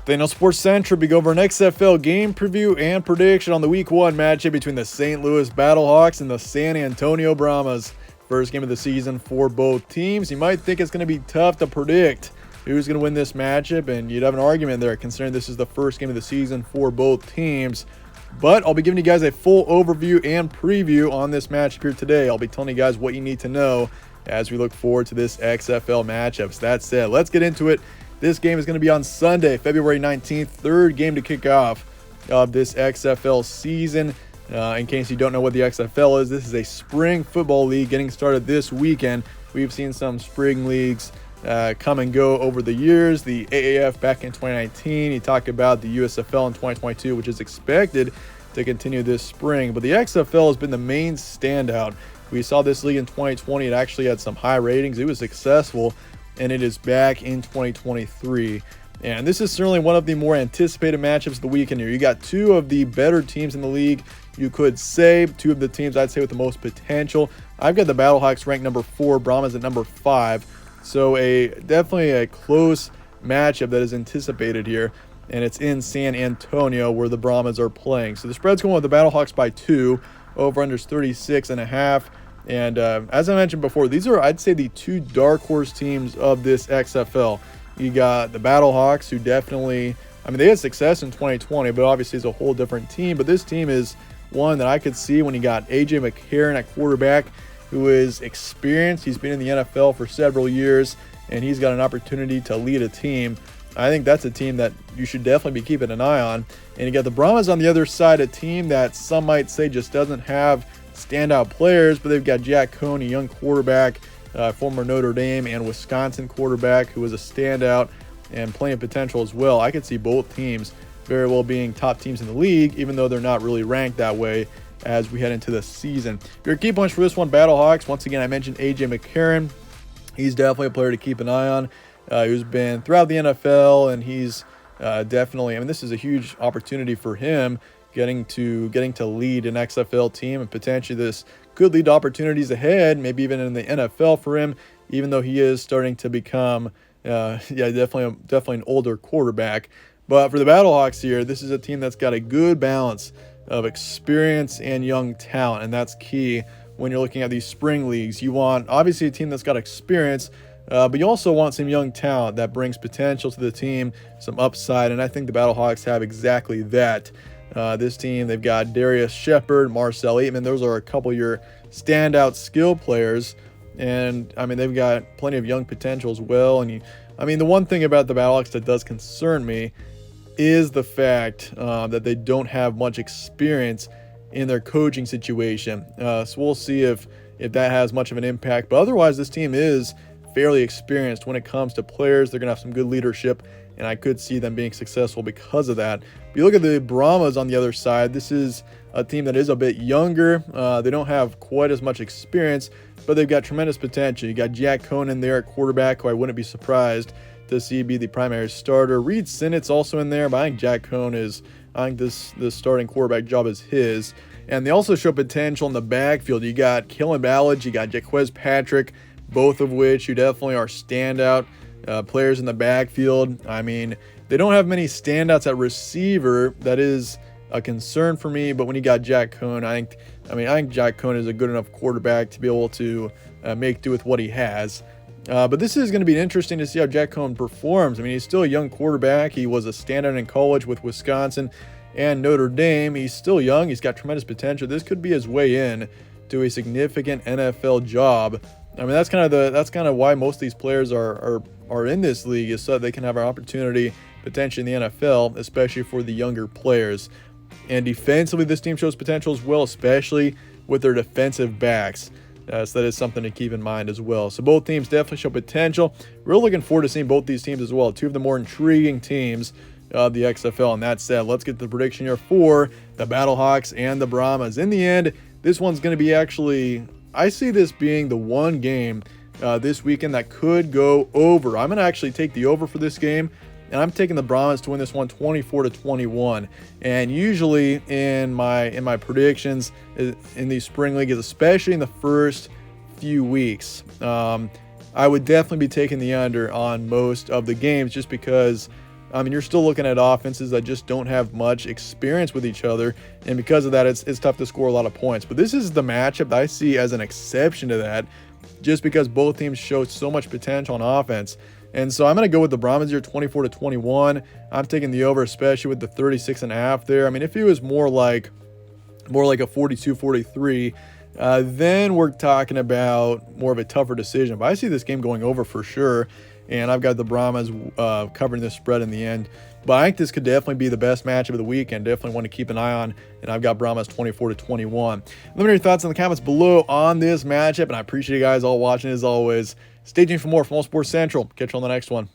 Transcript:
Daniel Sports Central will go over an XFL game preview and prediction on the Week 1 matchup between the St. Louis Battlehawks and the San Antonio Brahmas. First game of the season for both teams. You might think it's going to be tough to predict who's going to win this matchup, and you'd have an argument there considering this is the first game of the season for both teams. But I'll be giving you guys a full overview and preview on this matchup here today. I'll be telling you guys what you need to know as we look forward to this XFL matchup. So that said, let's get into it. This game is going to be on Sunday, February 19th, third game to kick off of this XFL season. In case you don't know what the XFL is, this is a spring football league getting started this weekend. We've seen some spring leagues come and go over the years. The AAF back in 2019. You talked about the USFL in 2022, which is expected to continue this spring. But the XFL has been the main standout. We saw this league in 2020. It actually had some high ratings. It was successful, and it is back in 2023. And this is certainly one of the more anticipated matchups of the weekend here. You got two of the better teams in the league, you could say. Two of the teams I'd say with the most potential. I've got the Battlehawks ranked number 4, Brahmas at number 5. So definitely a close matchup that is anticipated here. And it's in San Antonio where the Brahmas are playing. So the spread's going with the Battlehawks by 2. Over-under's 36.5. And as I mentioned before, these are, I'd say, the two dark horse teams of this XFL. You got the Battlehawks, who definitely, they had success in 2020, but obviously it's a whole different team. But this team is one that I could see when you got A.J. McCarron at quarterback, who is experienced. He's been in the NFL for several years, and he's got an opportunity to lead a team. I think that's a team that you should definitely be keeping an eye on. And you got the Brahmas on the other side, a team that some might say just doesn't have standout players, but they've got Jack Cohn, a young quarterback, former Notre Dame and Wisconsin quarterback, who was a standout and plenty of potential as well. I could see both teams very well being top teams in the league, even though they're not really ranked that way as we head into the season. Your key points for this one, Battlehawks. Once again, I mentioned A.J. McCarron. He's definitely a player to keep an eye on. Who's been throughout the NFL, and he's definitely, this is a huge opportunity for him, getting to lead an XFL team, and potentially this could lead to opportunities ahead, maybe even in the NFL for him, even though he is starting to become, definitely an older quarterback. But for the Battlehawks here, this is a team that's got a good balance of experience and young talent, and that's key when you're looking at these spring leagues. You want, obviously, a team that's got experience, but you also want some young talent that brings potential to the team, some upside, and I think the Battlehawks have exactly that. This team, they've got Darius Shepard, Marcel Aitman. Those are a couple of your standout skill players. And, they've got plenty of young potential as well. And, the one thing about the Battlehawks that does concern me is the fact that they don't have much experience in their coaching situation. So we'll see if that has much of an impact. But otherwise, this team is fairly experienced when it comes to players. They're going to have some good leadership, and I could see them being successful because of that. If you look at the Brahmas on the other side, this is a team that is a bit younger. They don't have quite as much experience, but they've got tremendous potential. You got Jack Cohn in there at quarterback, who I wouldn't be surprised to see be the primary starter. Reed Sinnett's also in there, but I think Jack Cohn this starting quarterback job is his. And they also show potential in the backfield. You got Kellen Ballage, you got Jaquez Patrick, both of which you definitely are standout players in the backfield. They don't have many standouts at receiver. That is a concern for me. But when you got Jack Cohn, I think Jack Cohn is a good enough quarterback to be able to make do with what he has. But this is going to be interesting to see how Jack Cohn performs. He's still a young quarterback. He was a standout in college with Wisconsin and Notre Dame. He's still young. He's got tremendous potential. This could be his way in to a significant NFL job. That's kind of why most of these players are in this league, is so that they can have an opportunity potentially in the NFL, especially for the younger players. And defensively, this team shows potential as well, especially with their defensive backs. So that is something to keep in mind as well. So both teams definitely show potential. We're looking forward to seeing both these teams as well. Two of the more intriguing teams of the XFL. And that said, let's get the prediction here for the Battlehawks and the Brahmas. In the end, this one's going to be I see this being the one game this weekend that could go over. I'm going to actually take the over for this game, and I'm taking the Brahmas to win this one 24-21. And usually in my predictions in these spring leagues, especially in the first few weeks, I would definitely be taking the under on most of the games, just because I mean, you're still looking at offenses that just don't have much experience with each other, and because of that, it's tough to score a lot of points. But this is the matchup that I see as an exception to that, just because both teams show so much potential on offense. And so I'm going to go with the Brahmas here, 24-21. I'm taking the over, especially with the 36.5 there. I mean, if it was more like a 42-43, then we're talking about more of a tougher decision. But I see this game going over for sure, and I've got the Brahmas covering this spread in the end. But I think this could definitely be the best matchup of the weekend. Definitely want to keep an eye on, and I've got Brahmas 24-21. Let me know your thoughts in the comments below on this matchup, and I appreciate you guys all watching as always. Stay tuned for more from All Sports Central. Catch you on the next one.